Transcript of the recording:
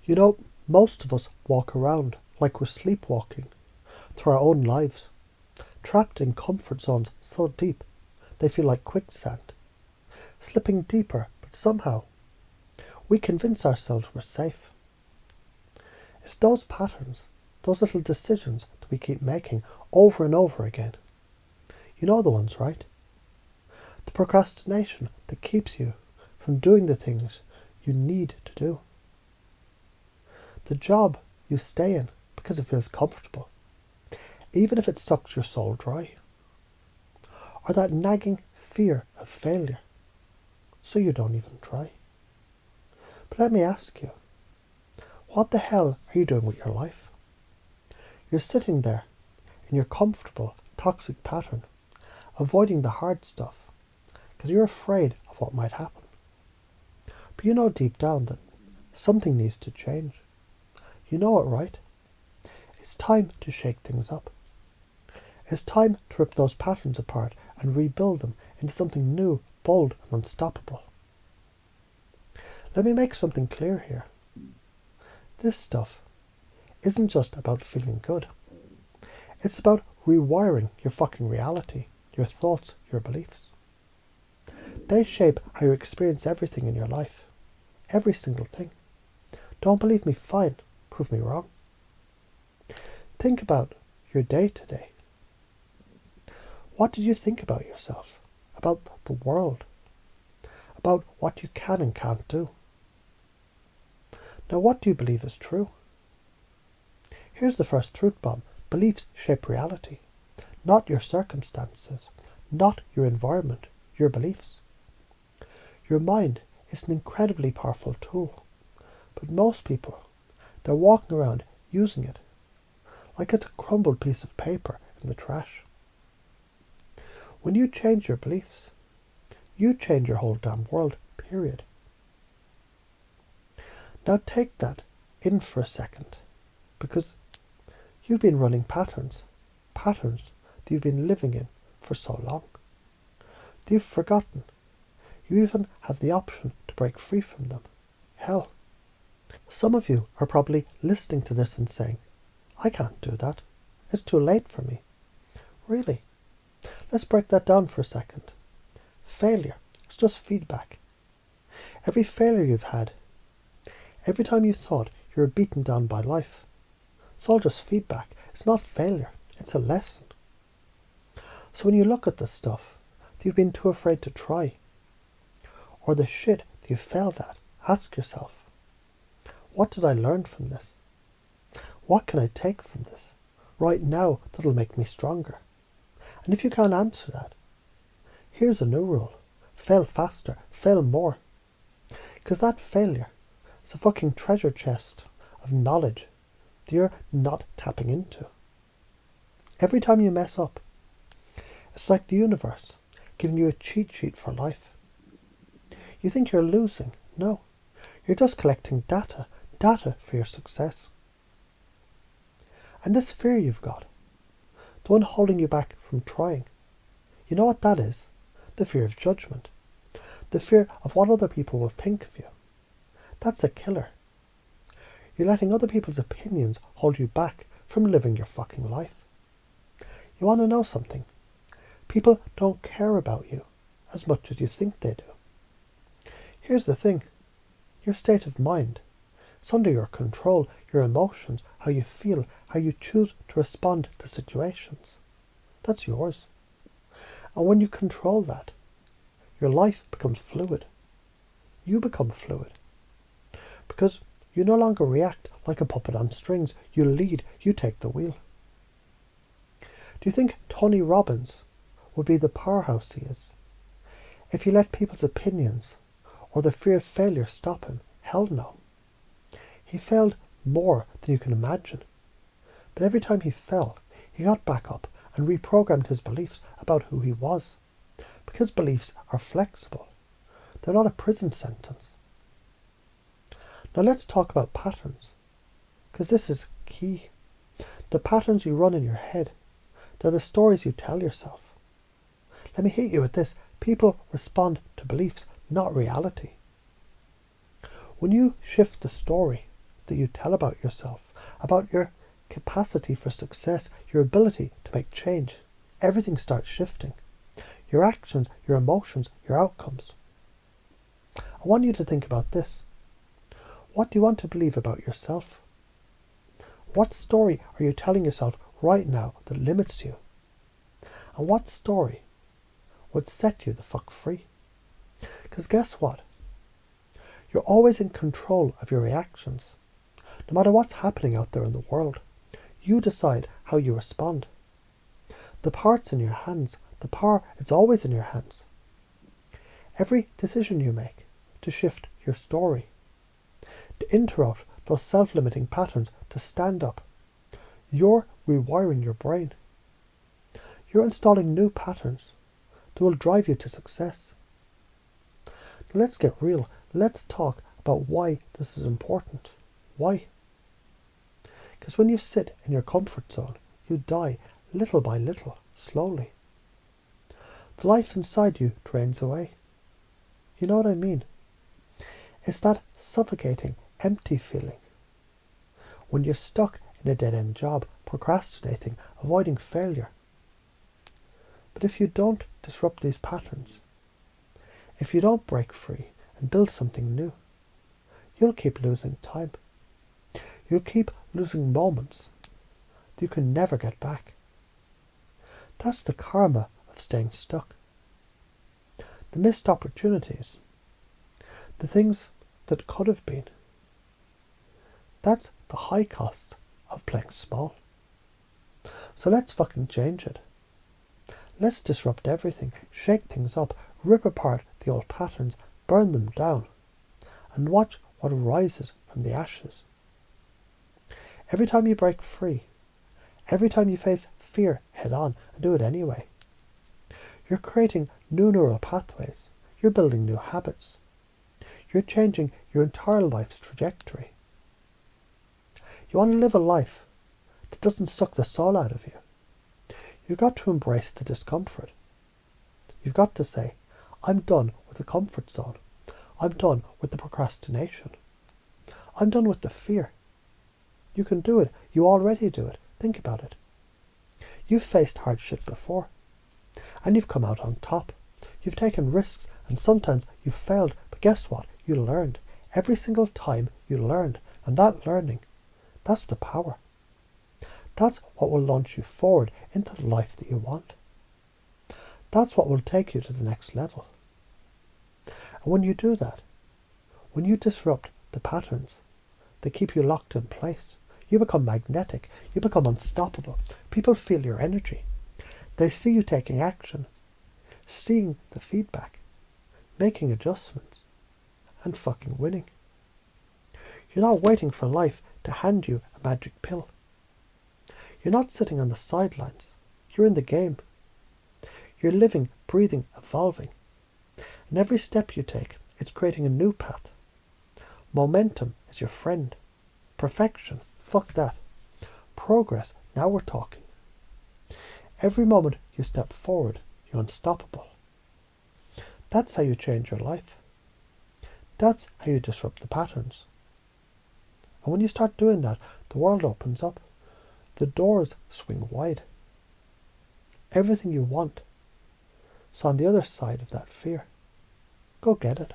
You know, most of us walk around like we're sleepwalking through our own lives, trapped in comfort zones so deep they feel like quicksand, slipping deeper, but somehow we convince ourselves we're safe. It's those patterns, those little decisions that we keep making over and over again. You know the ones, right? The procrastination that keeps you from doing the things you need to do. The job you stay in because it feels comfortable, even if it sucks your soul dry. Or that nagging fear of failure, so you don't even try. But let me ask you, what the hell are you doing with your life? You're sitting there in your comfortable, toxic pattern, avoiding the hard stuff, because you're afraid of what might happen. But you know deep down that something needs to change. You know it, right? It's time to shake things up. It's time to rip those patterns apart and rebuild them into something new, bold and unstoppable. Let me make something clear here. This stuff isn't just about feeling good. It's about rewiring your fucking reality, your thoughts, your beliefs. They shape how you experience everything in your life. Every single thing. Don't believe me? Fine. Prove me wrong. Think about your day today. What did you think about yourself? About the world? About what you can and can't do? Now, what do you believe is true? Here's the first truth bomb. Beliefs shape reality. Not your circumstances. Not your environment. Your beliefs. Your mind is an incredibly powerful tool. But most people, they're walking around using it like it's a crumbled piece of paper in the trash. When you change your beliefs, you change your whole damn world, period. Now take that in for a second, because you've been running patterns that you've been living in for so long. You've forgotten. You even have the option to break free from them. Hell, some of you are probably listening to this and saying, I can't do that. It's too late for me. Really? Let's break that down for a second. Failure is just feedback. Every failure you've had, every time you thought you were beaten down by life, it's all just feedback. It's not failure. It's a lesson. So when you look at the stuff that you've been too afraid to try, or the shit that you failed at, ask yourself, what did I learn from this? What can I take from this right now that'll make me stronger? And if you can't answer that, here's a new rule. Fail faster, fail more. Because that failure is a fucking treasure chest of knowledge that you're not tapping into. Every time you mess up, it's like the universe giving you a cheat sheet for life. You think you're losing. No, you're just collecting data for your success. And this fear you've got, the one holding you back from trying, you know what that is? The fear of judgment. The fear of what other people will think of you. That's a killer. You're letting other people's opinions hold you back from living your fucking life. You want to know something? People don't care about you as much as you think they do. Here's the thing. Your state of mind, it's under your control, your emotions, how you feel, how you choose to respond to situations. That's yours. And when you control that, your life becomes fluid. You become fluid. Because you no longer react like a puppet on strings. You lead, you take the wheel. Do you think Tony Robbins would be the powerhouse he is if he let people's opinions or the fear of failure stop him? Hell no. He failed more than you can imagine. But every time he fell, he got back up and reprogrammed his beliefs about who he was. Because beliefs are flexible. They're not a prison sentence. Now let's talk about patterns, because this is key. The patterns you run in your head, they're the stories you tell yourself. Let me hit you with this. People respond to beliefs, not reality. When you shift the story that you tell about yourself, about your capacity for success, your ability to make change. Everything starts shifting. Your actions, your emotions, your outcomes. I want you to think about this. What do you want to believe about yourself? What story are you telling yourself right now that limits you? And what story would set you the fuck free? Because guess what? You're always in control of your reactions. No matter what's happening out there in the world, you decide how you respond. The power's in your hands. The power, it's always in your hands. Every decision you make to shift your story, to interrupt those self-limiting patterns, to stand up, you're rewiring your brain. You're installing new patterns that will drive you to success. Now let's get real. Let's talk about why this is important. Why? Because when you sit in your comfort zone, you die little by little, slowly. The life inside you drains away. You know what I mean? It's that suffocating, empty feeling. When you're stuck in a dead-end job, procrastinating, avoiding failure. But if you don't disrupt these patterns, if you don't break free and build something new, you'll keep losing time. You'll keep losing moments that you can never get back. That's the karma of staying stuck. The missed opportunities, the things that could have been. That's the high cost of playing small. So let's fucking change it. Let's disrupt everything, shake things up, rip apart the old patterns, burn them down, and watch what rises from the ashes. Every time you break free, every time you face fear head on and do it anyway, you're creating new neural pathways. You're building new habits. You're changing your entire life's trajectory. You want to live a life that doesn't suck the soul out of you. You've got to embrace the discomfort. You've got to say, I'm done with the comfort zone. I'm done with the procrastination. I'm done with the fear. You can do it. You already do it. Think about it. You've faced hard shit before. And you've come out on top. You've taken risks and sometimes you've failed. But guess what? You learned. Every single time you learned. And that learning, that's the power. That's what will launch you forward into the life that you want. That's what will take you to the next level. And when you do that, when you disrupt the patterns that keep you locked in place, you become magnetic, you become unstoppable. People feel your energy. They see you taking action, seeing the feedback, making adjustments, and fucking winning. You're not waiting for life to hand you a magic pill. You're not sitting on the sidelines. You're in the game. You're living, breathing, evolving. And every step you take, it's creating a new path. Momentum is your friend. Perfection, fuck that. Progress, now we're talking. Every moment you step forward, you're unstoppable. That's how you change your life. That's how you disrupt the patterns. And when you start doing that, the world opens up. The doors swing wide. Everything you want is on the other side of that fear. Go get it.